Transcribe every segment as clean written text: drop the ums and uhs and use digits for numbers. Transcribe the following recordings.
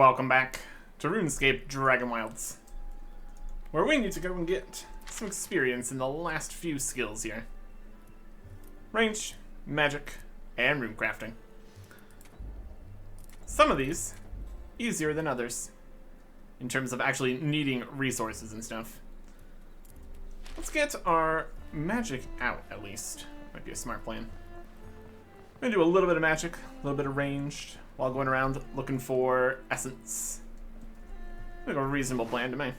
Welcome back to RuneScape Dragonwilds, where we need to go and get some experience in the last few skills here. Range, magic, and rune crafting. Some of these easier than others in terms of actually needing resources and stuff. Let's get our magic out at least. Might be a smart plan. I'm gonna do a little bit of magic, a little bit of ranged, while going around looking for essence. Like a reasonable plan to me.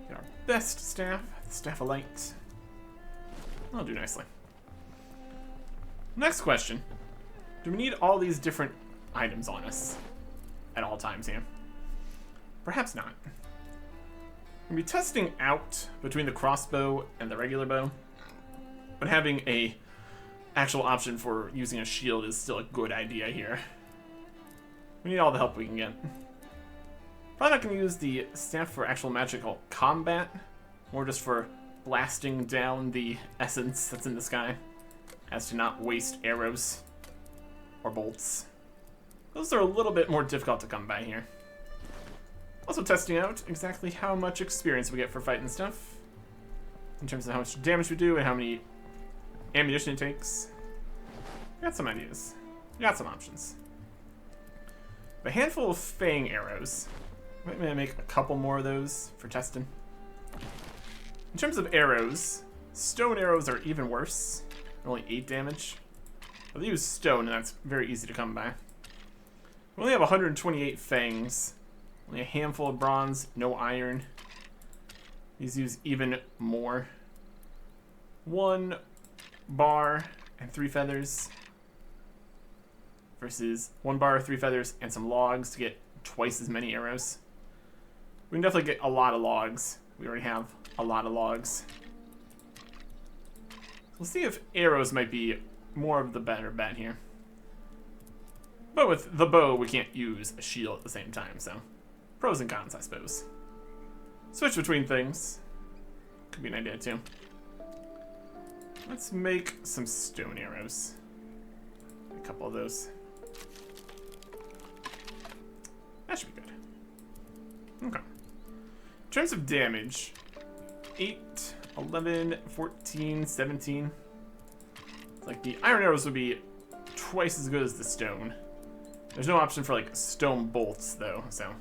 Get our best staff, the Staff of Light. That'll do nicely. Next question. Do we need all these different items on us at all times here? Perhaps not. We'll be testing out between the crossbow and the regular bow, but having a actual option for using a shield is still a good idea here. We need all the help we can get. Probably not going to use the staff for actual magical combat, more just for blasting down the essence that's in the sky, as to not waste arrows or bolts. Those are a little bit more difficult to come by here. Also testing out exactly how much experience we get for fighting stuff, in terms of how much damage we do and how many ammunition it takes. Got some ideas. Got some options. A handful of fang arrows. Might make a couple more of those for testing. In terms of arrows, stone arrows are even worse. They're only 8 damage. But they use stone, and that's very easy to come by. We only have 128 fangs. Only a handful of bronze, no iron. These use even more. 1 bar and 3 feathers versus 1 bar, 3 feathers, and some logs to get twice as many arrows. We can definitely get a lot of logs. We already have a lot of logs. We'll see if arrows might be more of the better bet here. But with the bow, we can't use a shield at the same time, so pros and cons, I suppose. Switch between things. Could be an idea, too. Let's make some stone arrows. A couple of those. That should be good. Okay. In terms of damage, 8, 11, 14, 17. Like the iron arrows would be twice as good as the stone. There's no option for like stone bolts though, so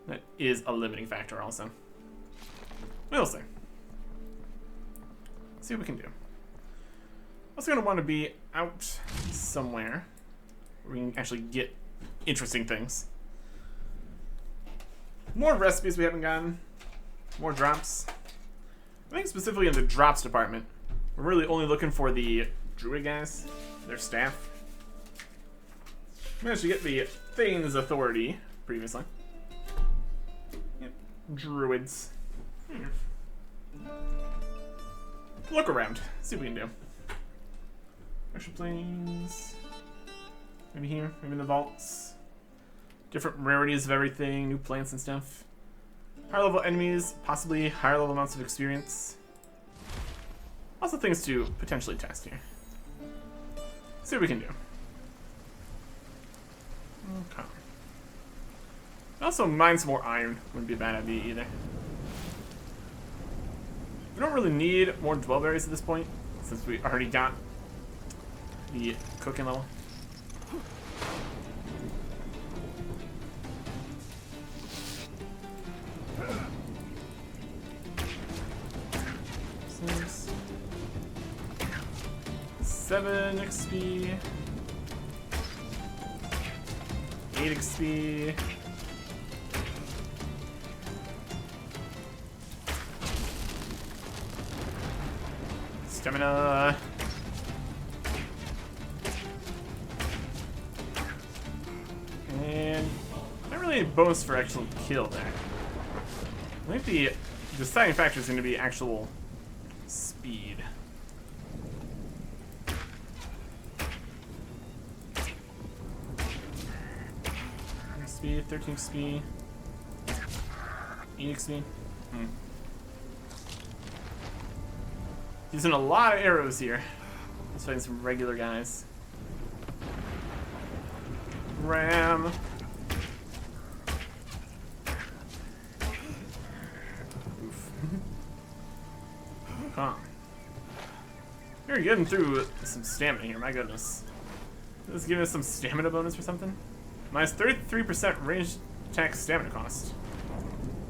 that is a limiting factor also. We'll see. See what we can do. Also gonna want to be out somewhere where we can actually get interesting things. More recipes we haven't gotten. More drops. I think specifically in the drops department, we're really only looking for the druid guys, their staff. We managed to get the Thane's Authority previously. Yep. Druids. Look around, see what we can do. Extra planes. Maybe here, maybe in the vaults. Different rarities of everything, new plants and stuff. Higher level enemies, possibly higher level amounts of experience. Also things to potentially test here. See what we can do. Okay. Also, mine some more iron wouldn't be a bad idea either. We don't really need more dwellberries at this point, since we already got the cooking level. Six, 7 XP, 8 XP. Stamina. And not really a bonus for actual kill there. I think the deciding factor is going to be actual speed. Speed, 13 speed, 8 XP. Using a lot of arrows here. Let's find some regular guys. Ram. Okay. You're getting through some stamina here, my goodness. This is giving us some stamina bonus or something? Minus 33% ranged attack stamina cost.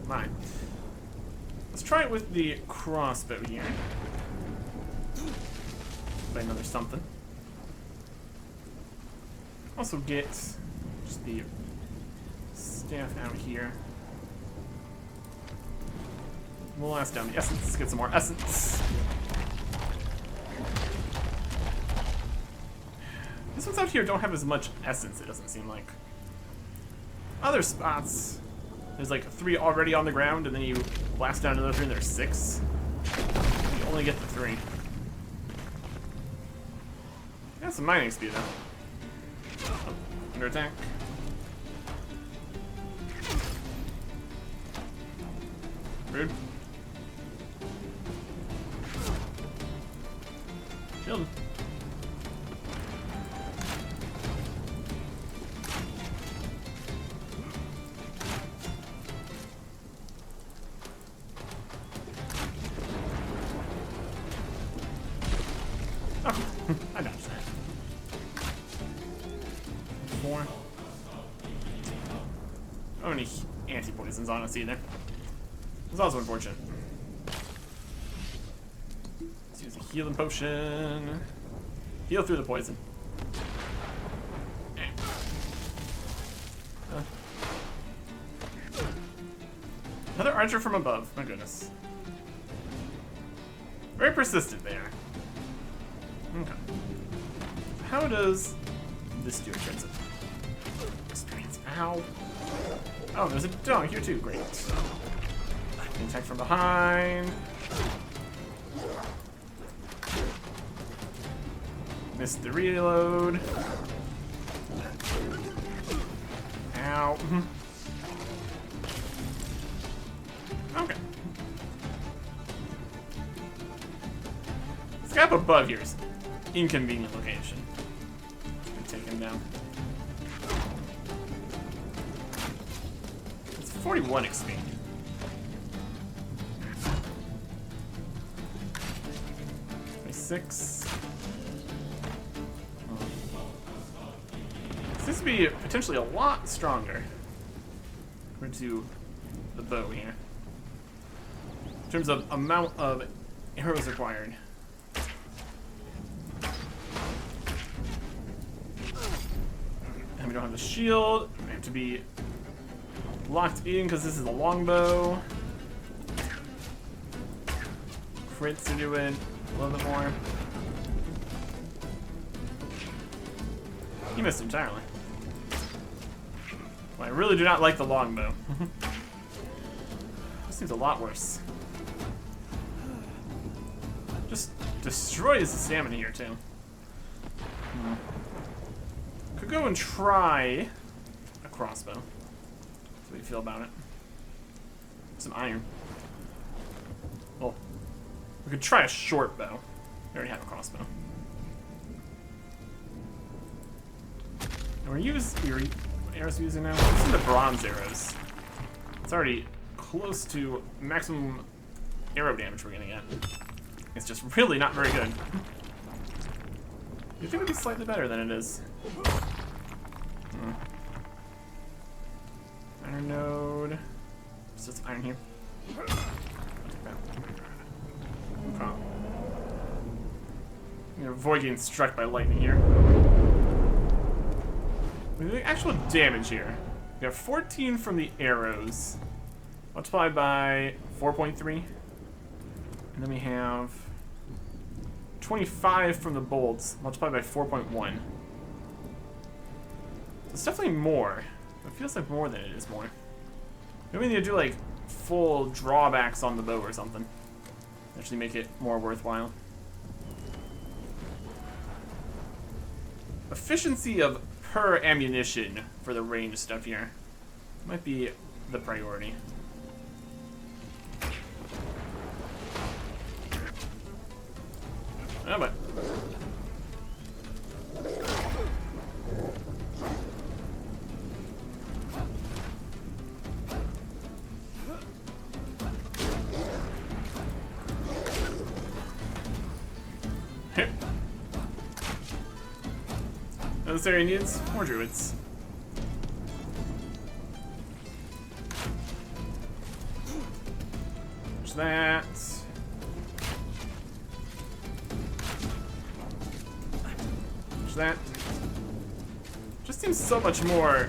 Mine. Let's try it with the crossbow here. Play another something. Also get just the staff out here. We'll last down the essence. Let's get some more essence. These ones out here don't have as much essence, it doesn't seem like. Other spots, there's like 3 already on the ground, and then you blast down another 3 and there's 6. You only get the 3. Got some mining speed though. Oh, under attack. Rude. Shield. Oh, I dodged that. 4. Oh, any anti-poisons on us either. It's also unfortunate. Let's use a healing potion. Heal through the poison. Another archer from above. My goodness. Very persistent there. Okay. How does this do in terms of experience? Ow. Oh, there's a dog here too. Great. Attack from behind. Missed the reload. Ow. Okay. This guy up above here is inconvenient location. Take him down. It's 41 XP. 6. This would be potentially a lot stronger compared to the bow here. In terms of amount of arrows required. And we don't have the shield. We have to be locked in because this is a longbow. Crits are doing a little bit more. He missed entirely. Well, I really do not like the longbow. This seems a lot worse. Just destroys the stamina here too. Could go and try a crossbow. See what you feel about it. Some iron. Oh. We could try a short bow. We already have a crossbow. And what arrows are we using now? We're using the bronze arrows. It's already close to maximum arrow damage we're gonna get. It's just really not very good. You think it'd be slightly better than it is. Iron node. There's just iron here. Okay. I'm gonna avoid getting struck by lightning here. We're doing actual damage here. We have 14 from the arrows, multiplied by 4.3. And then we have 25 from the bolts, multiplied by 4.1. So it's definitely more. It feels like more than it is more. Maybe we need to do like full drawbacks on the bow or something. Actually make it more worthwhile. Efficiency of per ammunition for the range stuff here might be the priority. Oh, but Here. Now this area needs more druids. There's that. There's that. Just seems so much more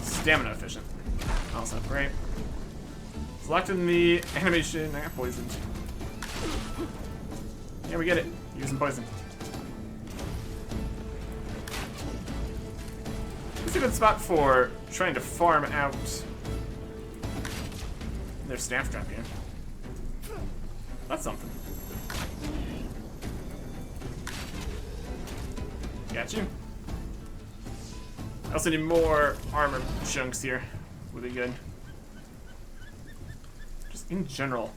stamina efficient. Also, great. Selecting the animation. I got poisoned. Yeah, we get it. Using poison. It's a good spot for trying to farm out their staff trap here. That's something. Got you. I also need more armor chunks here. Would be good. Just in general,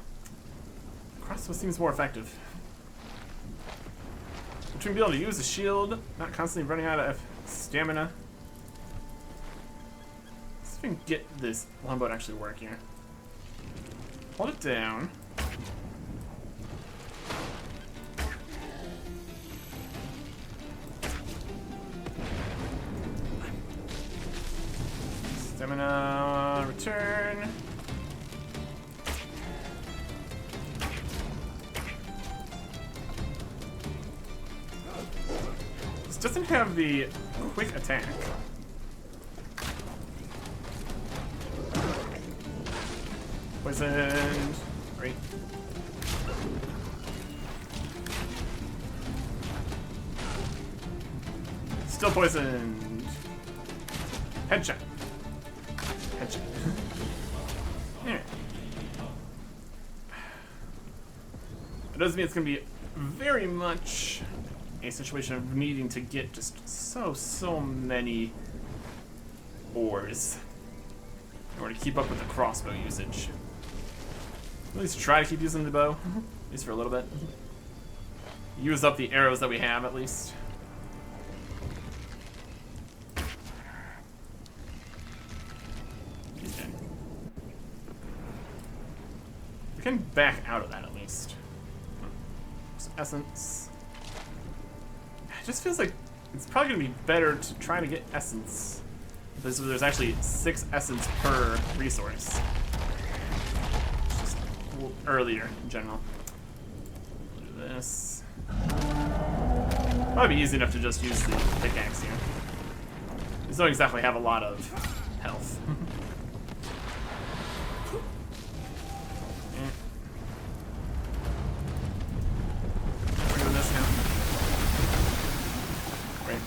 crossbow seems more effective. Between being able to use a shield, not constantly running out of stamina. Let's see if we can get this longbow to actually work here. Hold it down. Stamina return. This doesn't have the quick attack. Poisoned. Great. Still poisoned. Headshot. Headshot. Yeah. It does mean it's going to be very much a situation of needing to get just so many ores in order to keep up with the crossbow usage. At least try to keep using the bow, at least for a little bit. Use up the arrows that we have, at least. He's dead. We can back out of that, at least. Some essence. It just feels like it's probably going to be better to try to get essence. There's actually 6 essence per resource. Just earlier in general. Do this. Probably be easy enough to just use the pickaxe here. These don't exactly have a lot of health. Doing this now. Great.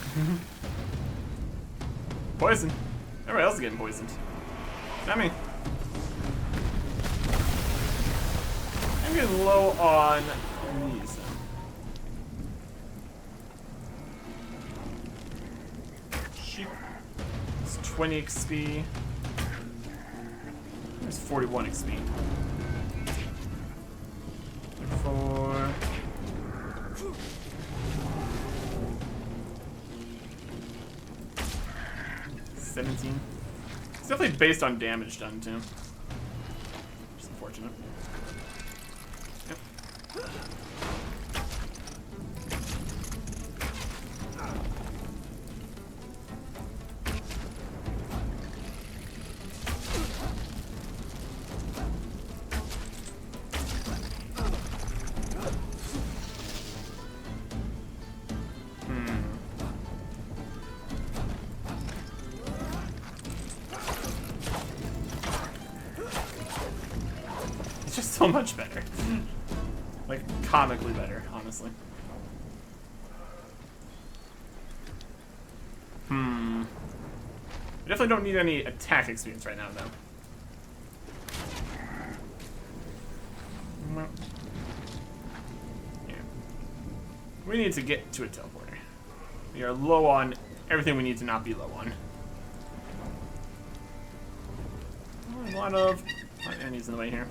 Poison. Everybody else is getting poisoned. Not me. I'm getting low on these. Sheep. It's 20 XP. There's 41 XP. 4. 17. It's definitely based on damage done too. Just unfortunate. Yep. So much better. Like, comically better, honestly. We definitely don't need any attack experience right now, though. Yeah. We need to get to a teleporter. We are low on everything we need to not be low on. A lot of enemies in the way here.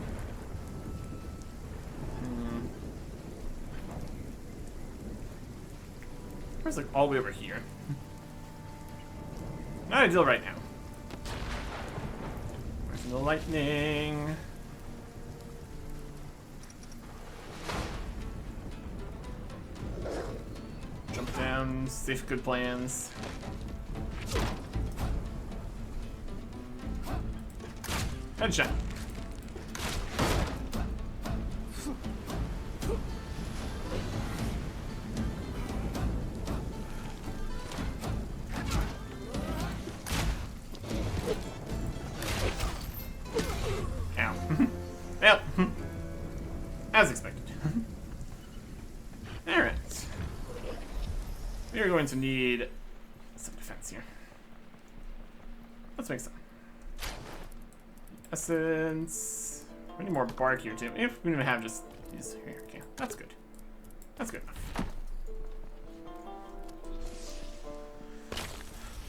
Where's like all the way over here? Not ideal right now. Where's the lightning? plans, safe good plans. Headshot. Ow. Yep. As expected. Alright. We are going to need some defense here. Let's make some. Essence. We need more bark here too. If we don't have just these here, okay. That's good. That's good enough.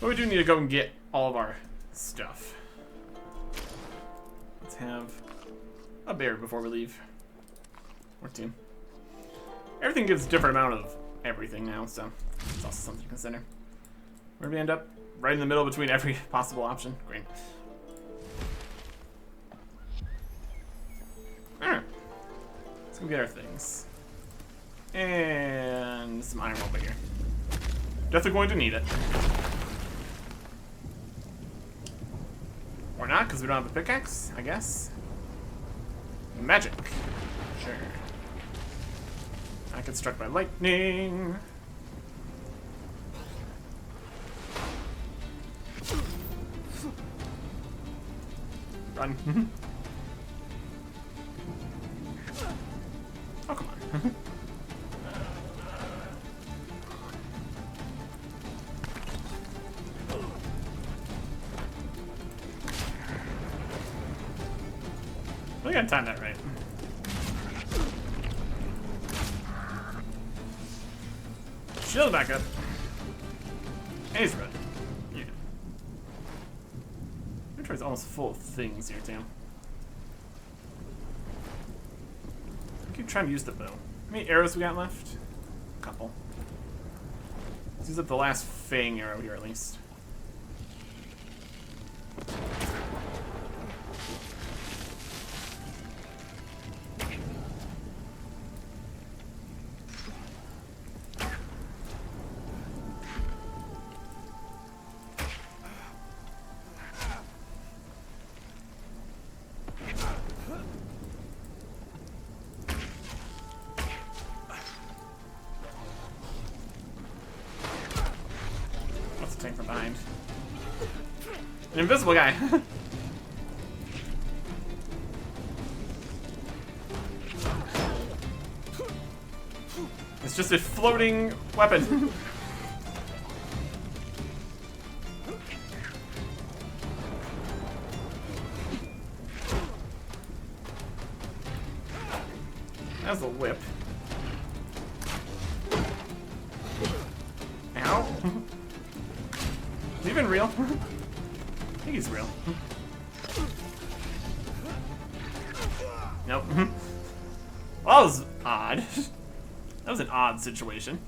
But we do need to go and get all of our stuff. Let's have a bear before we leave. Or two. Everything gives a different amount of everything now, so it's also something to consider. Where do we end up? Right in the middle between every possible option. Great. Alright. Let's go get our things. And some iron over here. Definitely going to need it. Or not, because we don't have a pickaxe, I guess. Magic. Sure. I get struck by lightning. Run. Oh, come on. We gotta time that right. Shield back up. He's red. Yeah. Inventory's almost full of things here, too. I keep trying to use the bow. How many arrows we got left? A couple. Let's use up the last fang arrow here, at least. From behind. An invisible guy. It's just a floating weapon. That's a whip. Ow. Is he even real? I think he's real. Nope. Well, that was odd. That was an odd situation.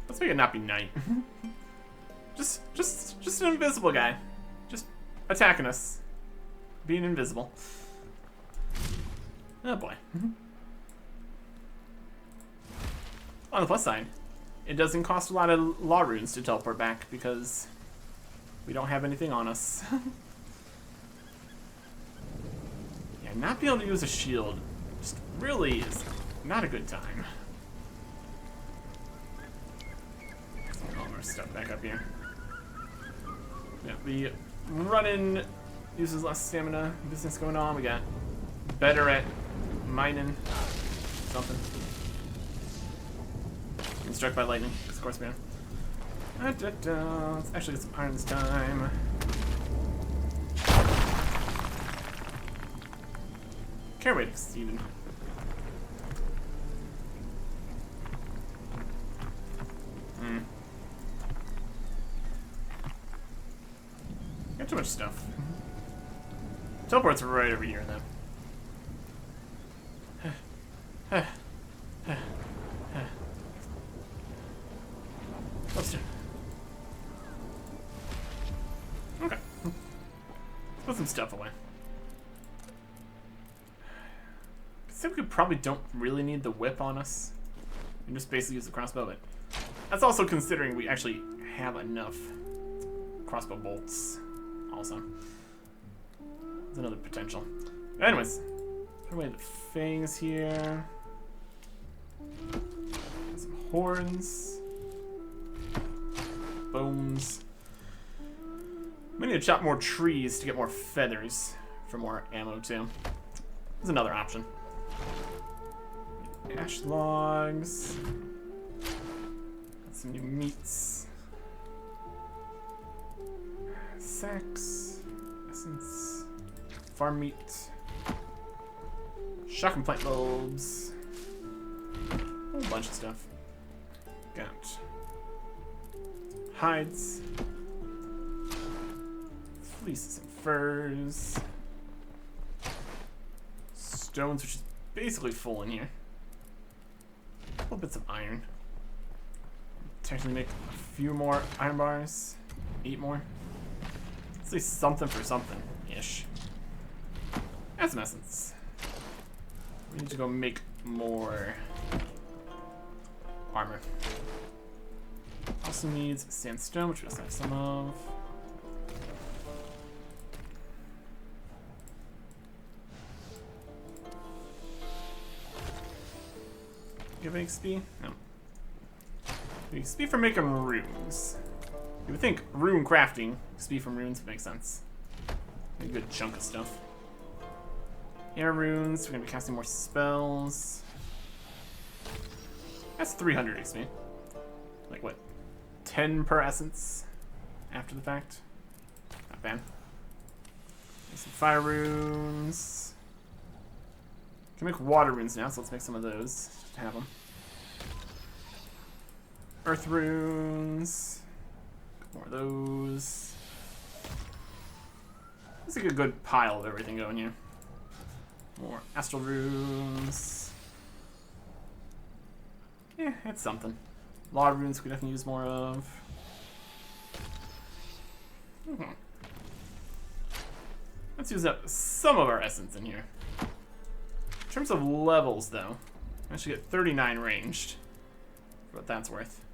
Let's make it not be night. just an invisible guy. Just attacking us. Being invisible. Oh boy. On the plus side, it doesn't cost a lot of law runes to teleport back because we don't have anything on us. Yeah, not being able to use a shield just really is not a good time. Let's get all our stuff back up here. Yeah, the running uses less stamina business going on. We got better at mining something. Getting struck by lightning, of course, man. Let's actually get some iron this time. Can't wait for Steven. Got too much stuff. Teleport's right over here, though. Let's do. Okay. Let's put some stuff away. think we probably don't really need the whip on us. We can just basically use the crossbow, but that's also considering we actually have enough crossbow bolts also. There's another potential. Anyways, put away the fangs here. Some horns. Bones. We need to chop more trees to get more feathers for more ammo too. There's another option. Ash logs. Got some new meats. Sacks. Essence. Farm meat. Shotgun plant bulbs. A whole bunch of stuff. Got hides. Fleeces and furs. Stones, which is basically full in here. Little bits of iron. Technically make a few more iron bars. 8 more. Let's say something for something-ish. And some essence. We need to go make more armor. Also needs sandstone, which we also have some of. Give XP? No. XP for making runes. You would think rune crafting, XP from runes would make sense. A good chunk of stuff. Air runes, we're gonna be casting more spells. That's 300 XP. Like what? 10 per essence after the fact. Not bad. Make some fire runes. Can make water runes now, so let's make some of those to have them. Earth runes. More of those. Looks like a good pile of everything going here. More astral runes. Yeah, it's something. A lot of runes we could definitely use more of. Let's use up some of our essence in here. In terms of levels, though, I should get 39 ranged. For what that's worth.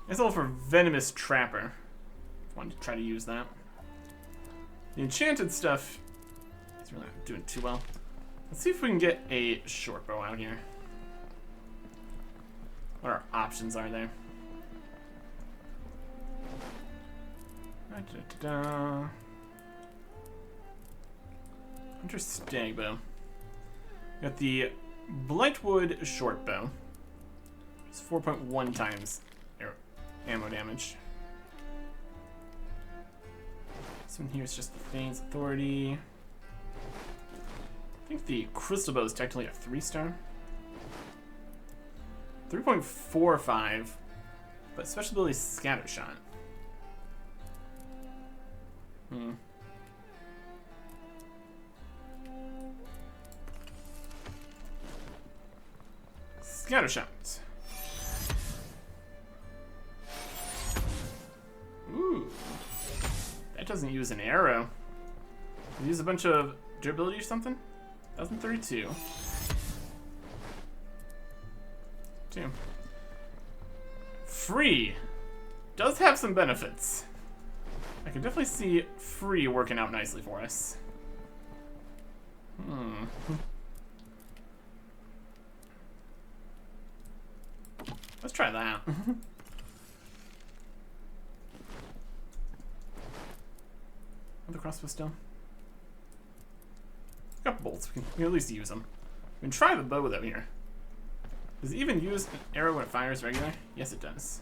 It's all for Venomous Trapper. Wanted to try to use that. The enchanted stuff is really not doing too well. Let's see if we can get a short bow out here. What our options are there. Hunter Stag Bow. Got the Blightwood short bow. It's 4.1 times ammo damage. This one here is just the Fane's Authority. I think the Crystal Bow is technically a 3-star. 3.45, but special ability is Scatter Shot. Scatter Shot. Ooh. That doesn't use an arrow. It use a bunch of durability or something? 1032. 2. Free does have some benefits. I can definitely see free working out nicely for us. Let's try that. Another crossbow still. Got bolts. We can at least use them. We can try the bow though here. Does it even use an arrow when it fires regular? Yes, it does.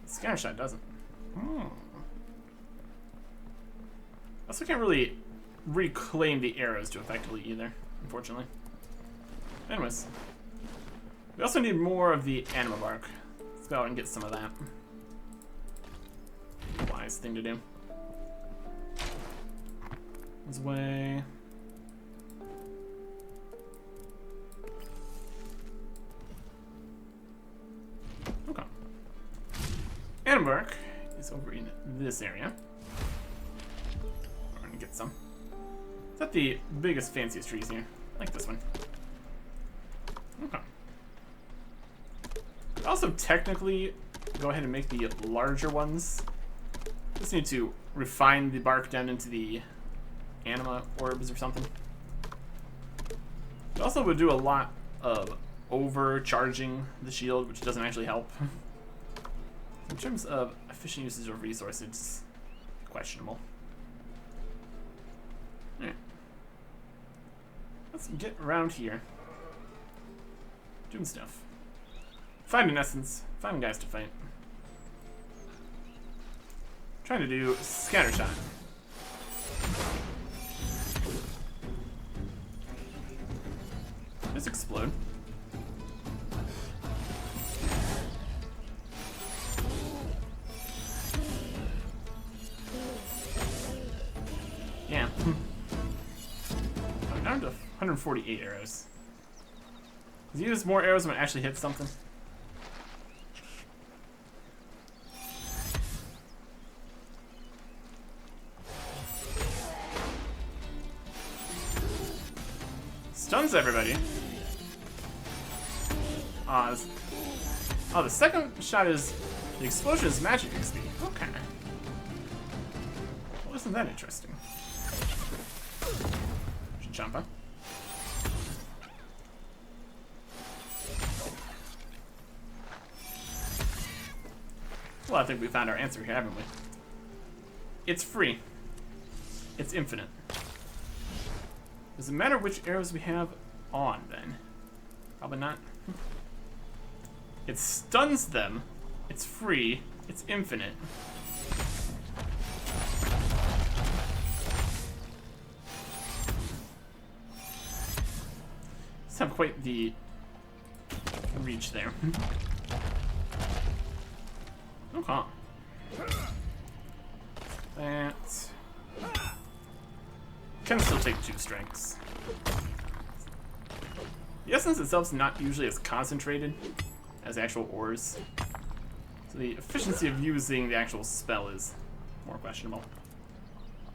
The Scatter Shot doesn't. Also can't really reclaim the arrows too effectively either, unfortunately. Anyways. We also need more of the anima bark. Let's go out and get some of that. Wise thing to do. This way. Okay. Anima bark is over in this area. We're gonna get some. Is that the biggest, fanciest trees here? I like this one. Okay. Also, technically, go ahead and make the larger ones. Just need to refine the bark down into the anima orbs or something. It also would do a lot of overcharging the shield, which doesn't actually help. In terms of efficient usage of resources, questionable. Alright. Let's get around here. Doing stuff. Finding essence. Finding guys to fight. Trying to do scattershot. Just explode. Yeah. I'm down to 148 arrows. Does he use more arrows when it actually hits something? Stuns everybody. Oh, the second shot is the explosion is magic XP. Okay. Well, isn't that interesting? Should jump, huh? Well, I think we found our answer here, haven't we? It's free. It's infinite. Does it matter which arrows we have on, then? Probably not. It stuns them. It's free. It's infinite. Doesn't have quite the reach there. Okay. That can still take 2 strengths. The essence itself is not usually as concentrated as actual ores, so the efficiency of using the actual spell is more questionable.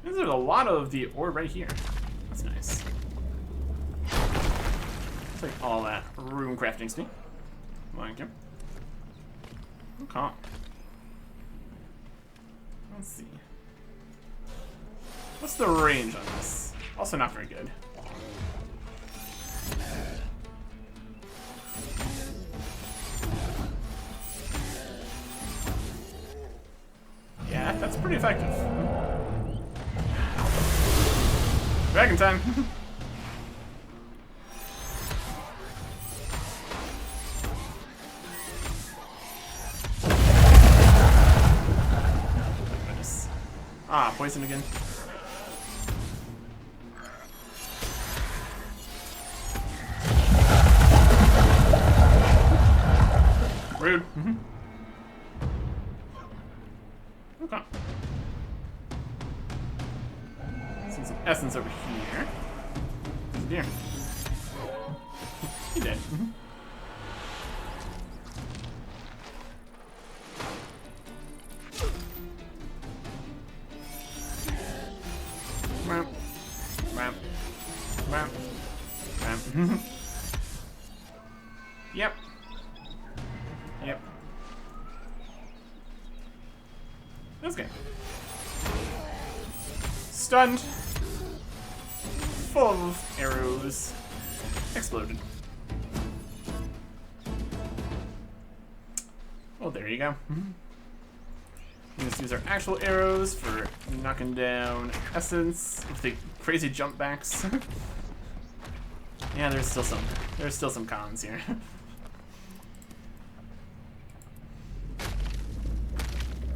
There's a lot of the ore right here. That's nice. Take all that rune crafting speed. Thank you. Okay. Let's see. What's the range on this? Also not very good. Yeah, that's pretty effective. Dragon time. Ah, poison again. Rude. Okay. See some essence over here. There's a deer. He dead. Yep. Yep. That's good. Stunned. Full of arrows. Exploded. Well, there you go. We just use our actual arrows for knocking down essence with the crazy jump backs. Yeah, there's still some cons here.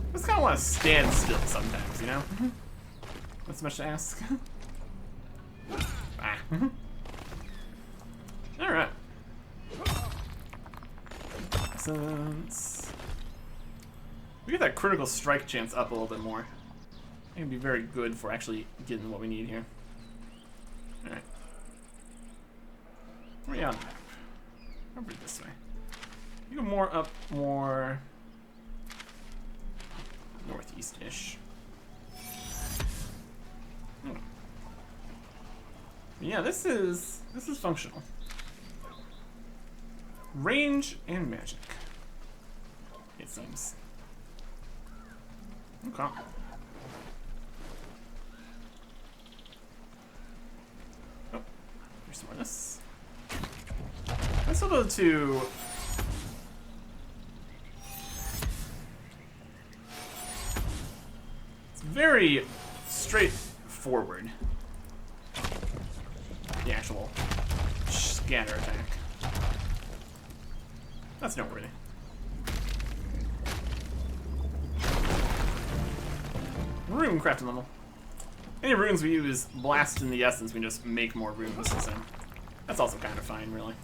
I just kind of want to stand still sometimes, you know? Not so much to ask. Ah. Alright. Essence. We get that critical strike chance up a little bit more. I think it'd be very good for actually getting what we need here. Alright. Where are you on? Over this way. You go more up, more northeast-ish. Yeah, this is functional. Range and magic, it seems. Okay. Oh, here's some more of this. Let's go to... It's very straightforward. The actual scatter attack. That's noteworthy. Rune crafting level. Any runes we use blast in the essence, we just make more runes, so that's also kind of fine, really.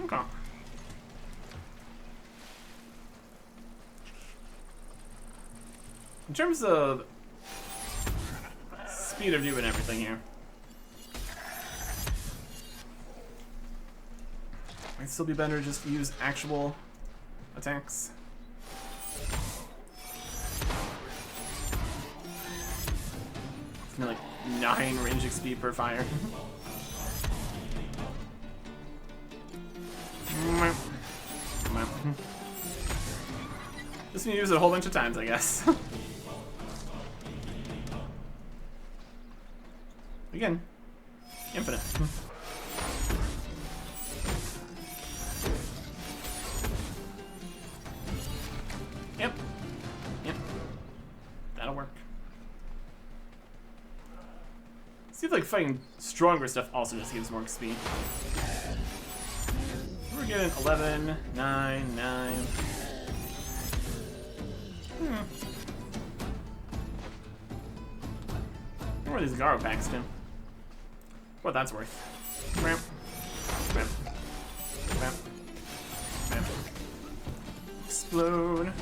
Okay. In terms of speed of doing everything here, might still be better just to use actual attacks. Like 9 range XP per fire. Just gonna use it a whole bunch of times, I guess. Again, infinite. Yep. That'll work. Seems like fighting stronger stuff also just gives more XP. We're getting 11, 9, 9. What are these Garo packs do? What that's worth. Ramp. Ramp. Ramp. Ramp. Explode.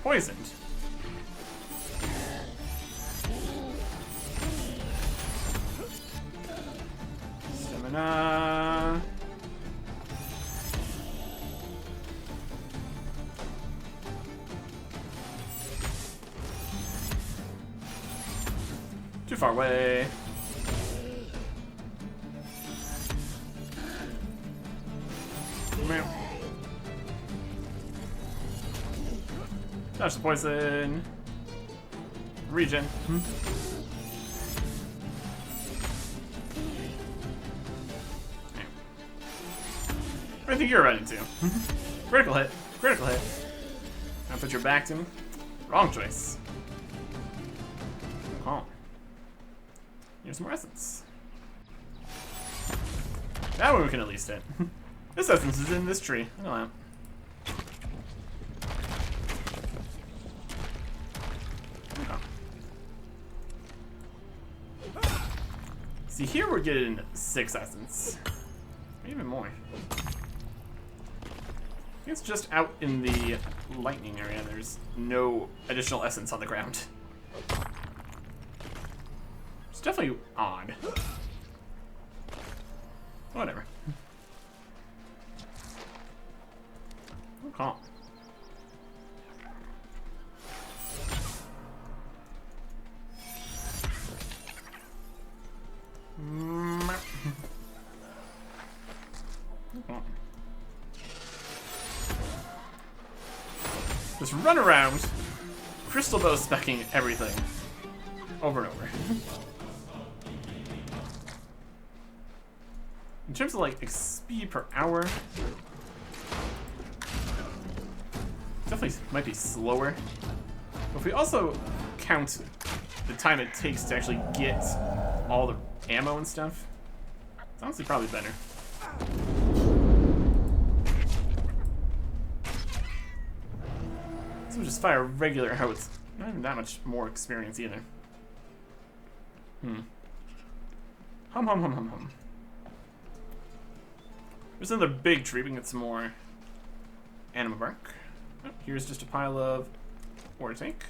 Poisoned. Stamina. Too far away. Dodge the poison. Regen. I think you're running too. Critical hit. Critical hit. Now put your back to me. Wrong choice. Oh. Here's more essence. That one we can at least hit. This essence is in this tree. I know that. See, here we're getting 6 essence. Even more. I think it's just out in the lightning area. There's no additional essence on the ground. It's definitely odd. Whatever. Okay. Just run around, crystal bow specking everything over and over. In terms of like XP per hour, definitely might be slower. But if we also count the time it takes to actually get all the ammo and stuff, it's honestly probably better. So we just fire regular arrows. Not even that much more experience either. Hum hum hum hum hum. There's another big tree. We can get some more anima bark. Oh, here's just a pile of ore to take.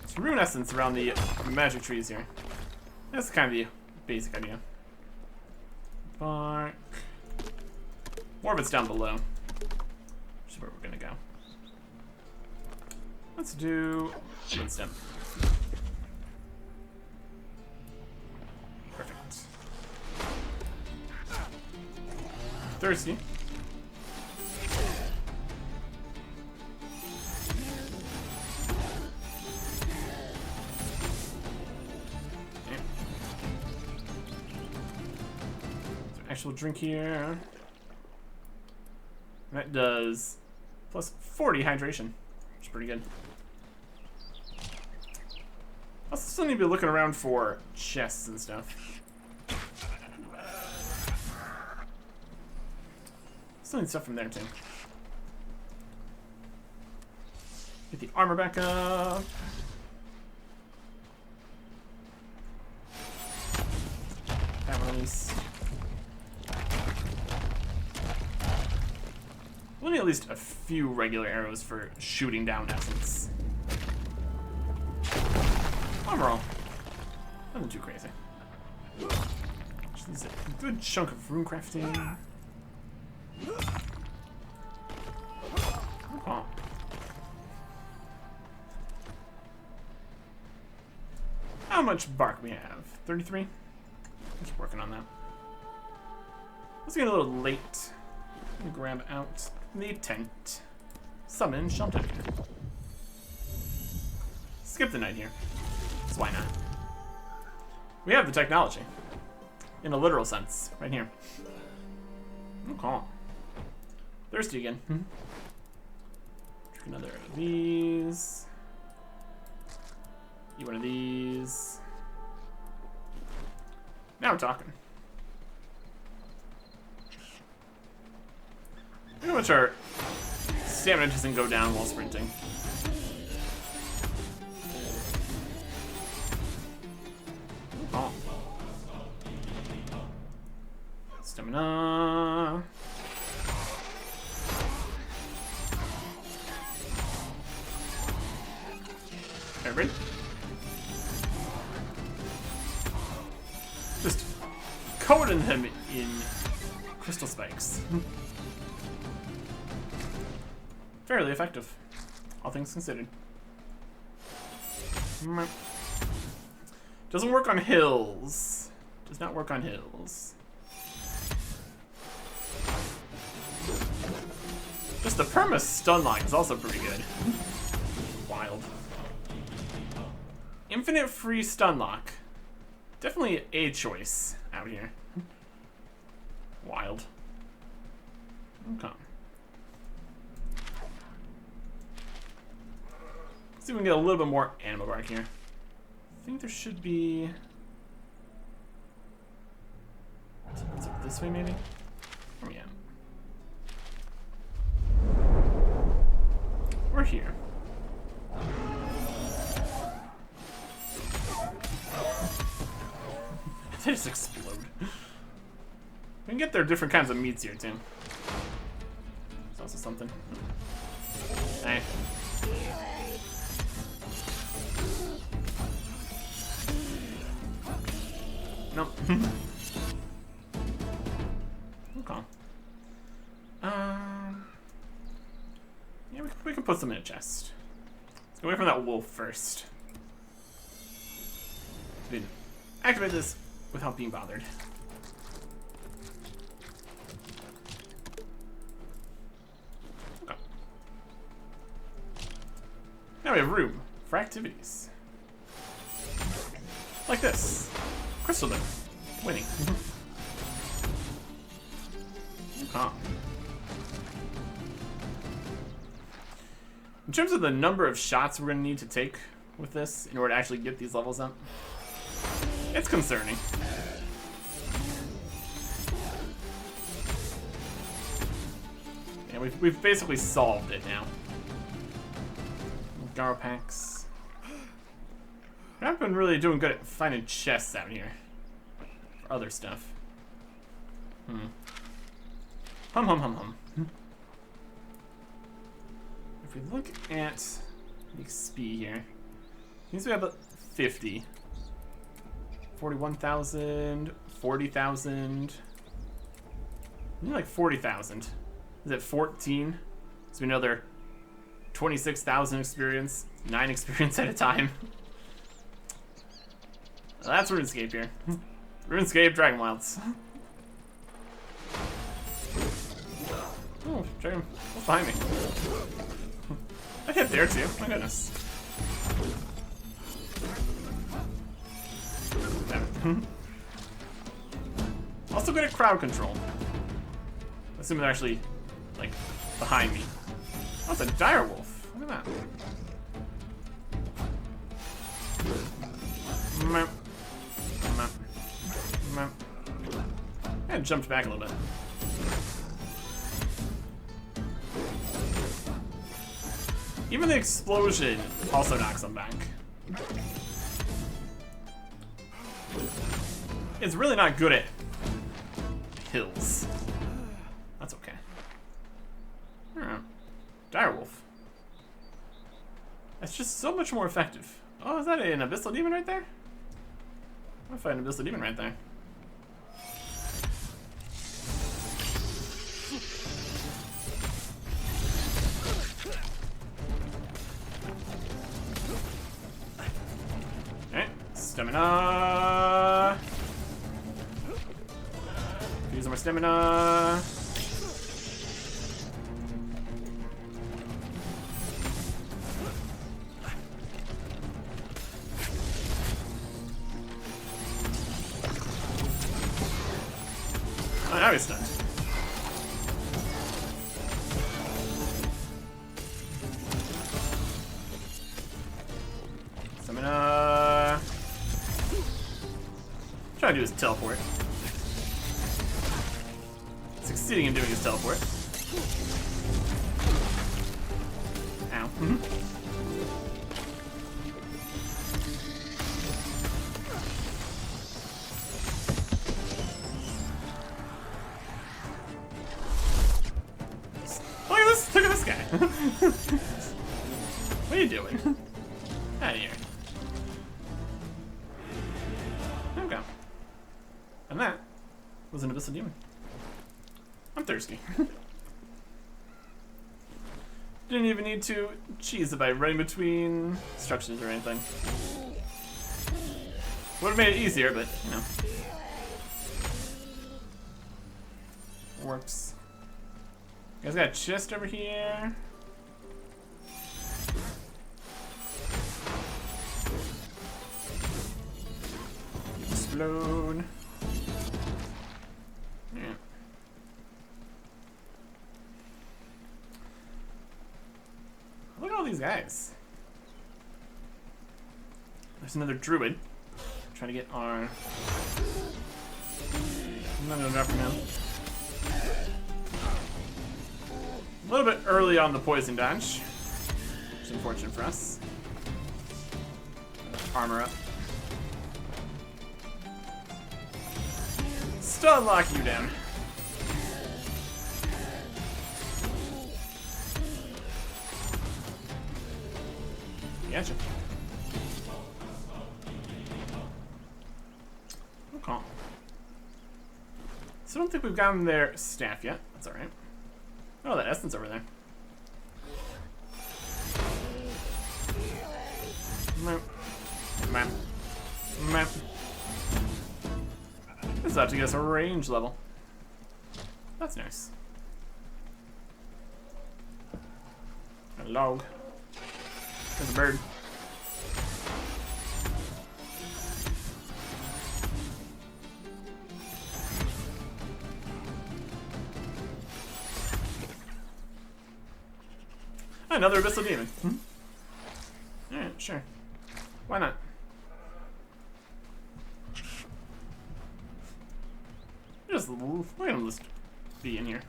It's rune essence around the magic trees here. That's kind of the basic idea. bark. More of it's down below, which is where we're gonna go. Let's do wood stem. Perfect. Thirsty. Actual drink here. That does plus 40 hydration, which is pretty good. I also still need to be looking around for chests and stuff. Still need stuff from there too. Get the armor back up. That one release. We'll need at least a few regular arrows for shooting down essence. Overall, nothing too crazy. Just needs a good chunk of rune crafting. Oh. How much bark we have? 33? Keep working on that. Let's get a little late. Let me grab out the tent. Summon Shelter. Skip the night here. So why not? We have the technology. In a literal sense. Right here. Okay. Thirsty again. Drink another of these. Eat one of these. Now we're talking. Pretty much our stamina doesn't go down while sprinting. Oh. Stamina. Everybody. Just coating him in crystal spikes. Fairly effective, all things considered. Doesn't work on hills. Does not work on hills. Just the perma stun line is also pretty good. Wild. Infinite free stun lock. Definitely a choice out here. Wild. Okay. Let's see if we can get a little bit more animal bark here. I think there should be... What's up this way, maybe? Where are we at? We're here. They just explode. We can get their different kinds of meats here, too. There's also something. Hey. Nope. Okay. Yeah, we can put some in a chest. Let's go away from that wolf first. We didn't activate this without being bothered. Okay. Now we have room for activities. Like this. Crystal Dome. Winning. Okay. In terms of the number of shots we're going to need to take with this in order to actually get these levels up, it's concerning. Yeah, we've basically solved it now. Garo packs. We haven't been really doing good at finding chests out here. For other stuff. Hum hum hum hum. If we look at the XP here, seems we have about 50. 41,000, 40,000. We need like 40,000. Is it 14? So another 26,000 experience. 9 experience at a time. Well, that's RuneScape here. RuneScape, Dragonwilds. Oh, Dragon. What's behind me? I hit there too. My goodness. Also good at crowd control. Assuming they're actually, like, behind me. Oh, it's a direwolf. Look at that. I jumped back a little bit. Even the explosion also knocks them back. It's really not good at hills. That's okay. I don't know. Direwolf. That's just so much more effective. Oh, is that an abyssal demon right there? I'm gonna find an abyssal demon right there. Alright, stamina. Use more stamina. Oh, now he's stunned. Stamina. Trying to do his teleport. Succeeding in doing his teleport. Ow. Look at this guy. What are you doing? Out of here. Okay. And that was an abyssal demon. I'm thirsty. Didn't even need to cheese it by running between structures or anything. Would have made it easier, but you know. Works. You guys got a chest over here. Explode. Yeah. Look at all these guys. There's another druid. Trying to get our. I'm not gonna drop him now. A little bit early on the poison dodge, which is unfortunate for us. Armor up. Stun lock you down. Gotcha. Okay. So I don't think we've gotten their staff yet. That's alright. Oh, that essence over there. Map. This is about to get us a range level. That's nice. A log. There's a bird. Another abyssal demon. Alright, sure. Why not? Just we're gonna just be in here.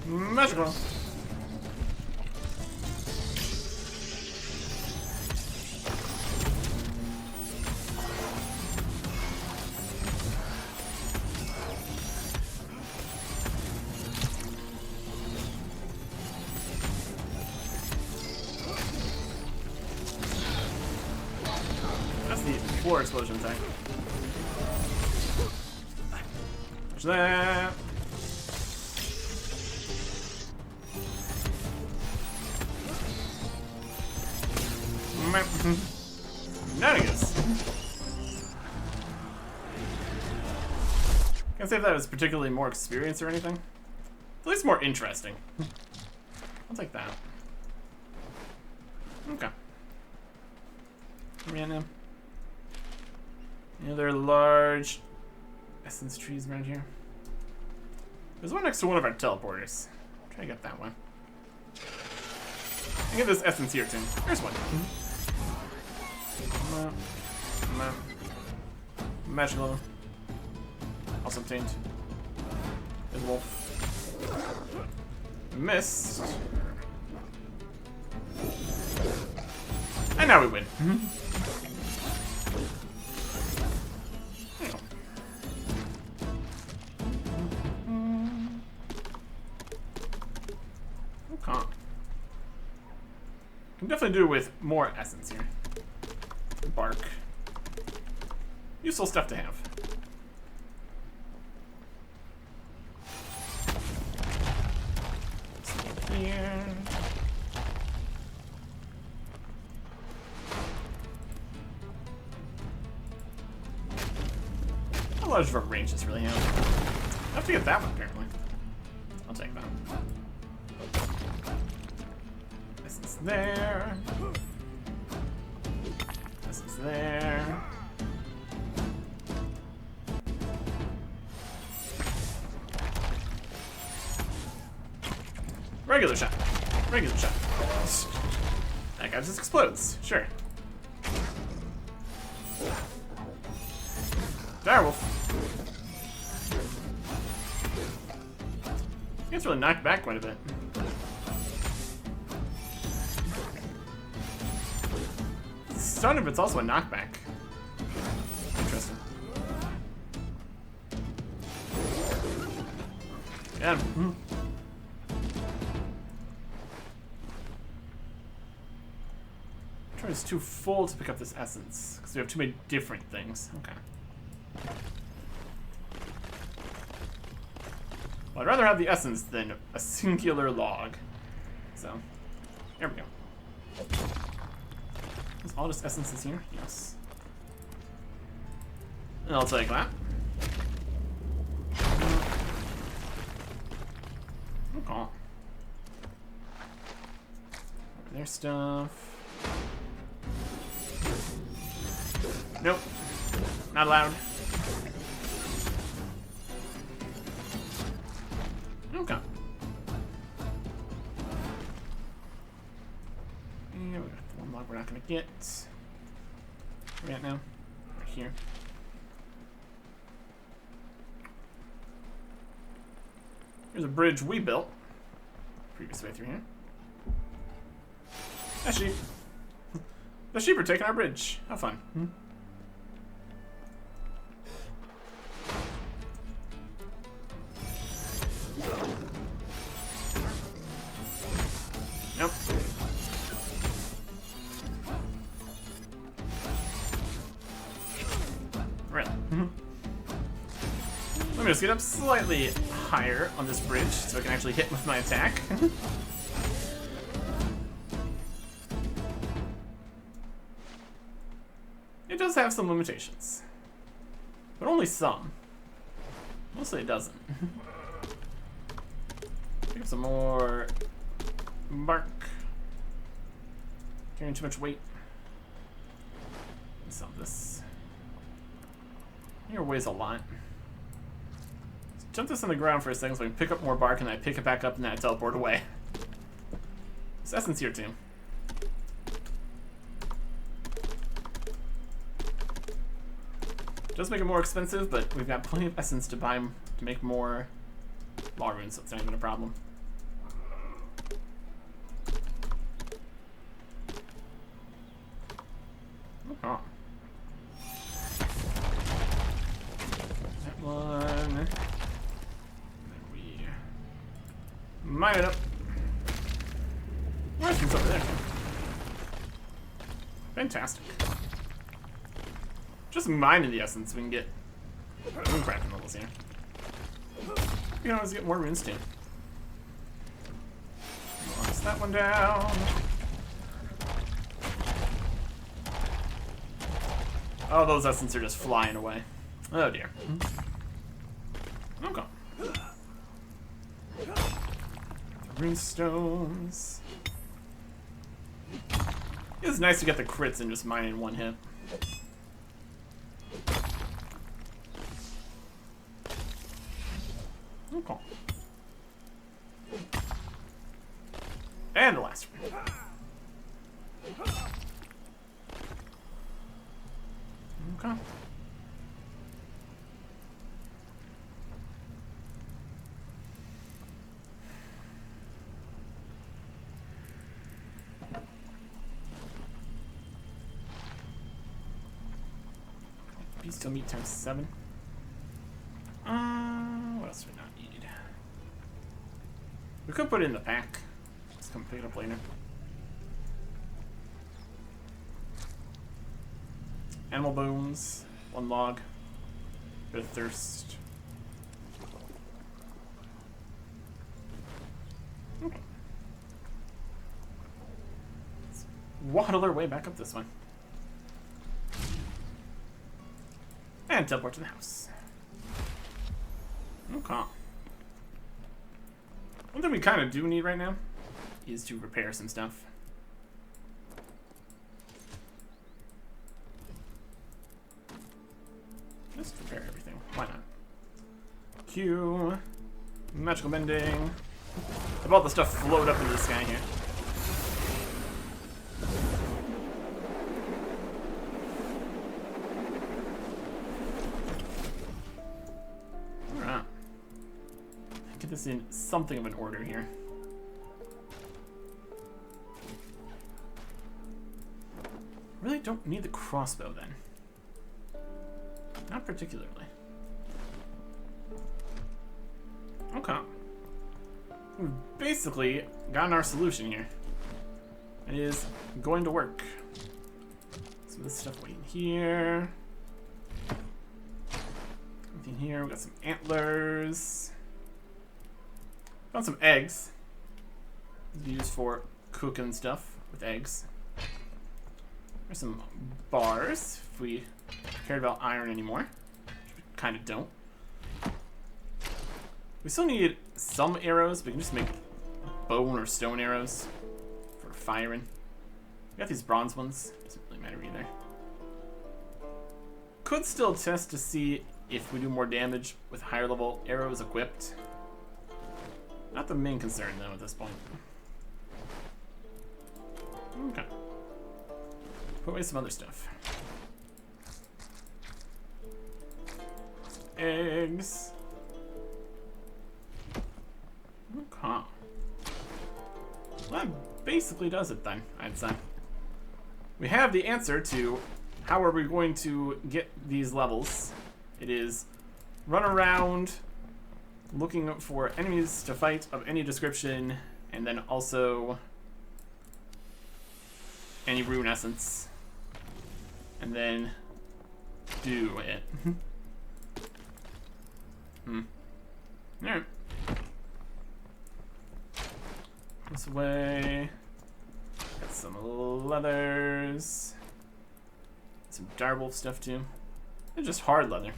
Magical. floor explosion attack. Watch that. Shenanigans. Can't say if that was particularly more experience or anything. At least more interesting. I'll take that. Okay. Where are we at now? Any other large essence trees around here? There's one next to one of our teleporters. Try to get that one. I get this essence here too. There's one. Magical. Also obtained. There's a wolf. Missed. And now we win. Okay. Can definitely do with more essence here. Bark. Useful stuff to have. Here. How large of a range does really have? I have to get that one apparently. I'll take that. This is there. This is there. Regular shot. Regular shot. That guy just explodes. Sure. Direwolf. He gets really knocked back quite a bit. Stun if it's also a knockback. Interesting. Yeah. It's too full to pick up this essence because we have too many different things. Okay. Well, I'd rather have the essence than a singular log. So, there we go. Is all just essences here? Yes. And I'll take that. Okay. There's stuff. Nope. Not allowed. Okay. And we got one log we're not gonna get. Where are we at now? Right here. Here's a bridge we built. Previous way through here. Ah, sheep. The sheep are taking our bridge. How fun. Nope. Really? Let me just get up slightly higher on this bridge so I can actually hit with my attack. It does have some limitations, but only some. Mostly it doesn't. Pick up some more bark. Carrying too much weight. Some of this. Here weighs a lot. Let's jump this on the ground for a second so we can pick up more bark and I pick it back up and then I teleport away. There's essence here too. It does make it more expensive, but we've got plenty of essence to buy to make more law runes, so it's not even a problem. Oh. That one. Then we mine it up. Where's things over there? Fantastic. just mining the essence, we can get rune crafting levels here. We can always get more runes too. Lost that one down. Oh, those essences are just flying away. Oh dear. Okay. Rune stones. It's nice to get the crits and just mine in one hit. Okay. And the last one. Okay. Bestial meat times 7. What else do we not need? We could put it in the pack. Let's come pick it up later. Animal bones, 1 log, bit of thirst. Okay. Let's waddle our way back up this one. And teleport to the house. Okay. One thing we kind of do need right now is to repair some stuff. Just repair everything. Why not? Q. Magical mending. Have all the stuff float up into the sky here. Alright. Get this in something of an order here. Really don't need the crossbow then. Not particularly. Okay. We've basically gotten our solution here. It is going to work. Some of this stuff waiting here. Anything here? We got some antlers. Found some eggs. Used for cooking stuff with eggs. There's some bars if we cared about iron anymore, which we kind of don't. We still need some arrows, but we can just make bone or stone arrows for firing. We got these bronze ones, doesn't really matter either. Could still test to see if we do more damage with higher level arrows equipped. Not the main concern though at this point. Okay. Put away some other stuff. Eggs. Okay. Well, that basically does it then, I'd say. We have the answer to how are we going to get these levels. It is run around looking for enemies to fight of any description, and then also any rune essence. And then do it. Alright. This way. Got some leathers. Some direwolf stuff too. And just hard leather.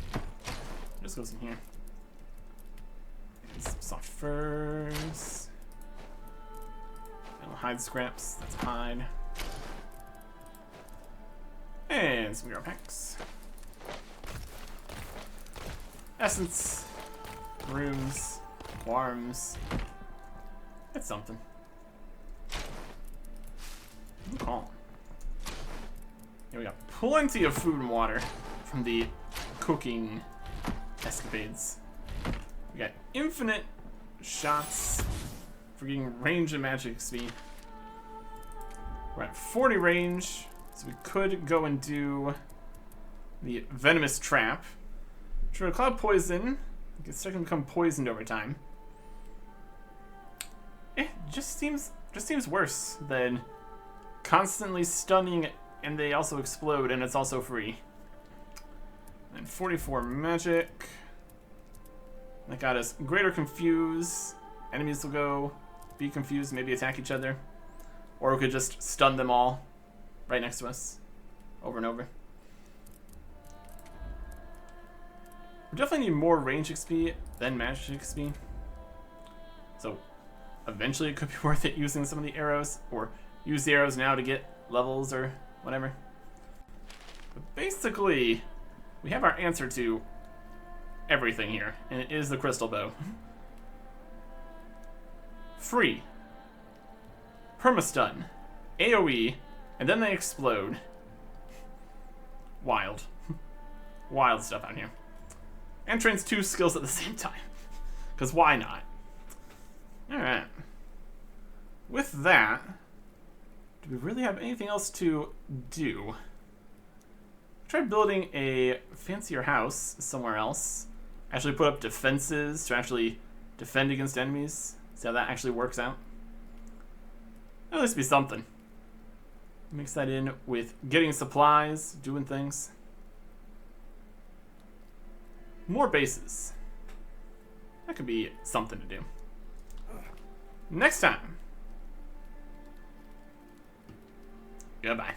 Just goes in here. And some soft furs. And hide scraps. That's hide. And some mirror packs. Essence. Runes. Worms. That's something. Calm. Yeah, we got plenty of food and water from the cooking escapades. We got infinite shots for getting range and magic speed. We're at 40 range, so we could go and do the venomous trap. Sure, cloud poison. It's starting to become poisoned over time. It just seems worse than constantly stunning, and they also explode, and it's also free. And 44 magic. That got us greater confuse. Enemies will go be confused, maybe attack each other. Or we could just stun them all right next to us over and over. We definitely need more range XP than magic XP. So eventually it could be worth it using some of the arrows, or use the arrows now to get levels or whatever. But basically, we have our answer to everything here, and it is the crystal bow. Free. Permastun. AoE, and then they explode. Wild. Wild stuff out here. And trains 2 skills at the same time. Because why not? Alright. With that, do we really have anything else to do? Try building a fancier house somewhere else. Actually put up defenses to actually defend against enemies. See how that actually works out. At least be something. Mix that in with getting supplies, doing things. More bases. That could be something to do. Next time. Goodbye.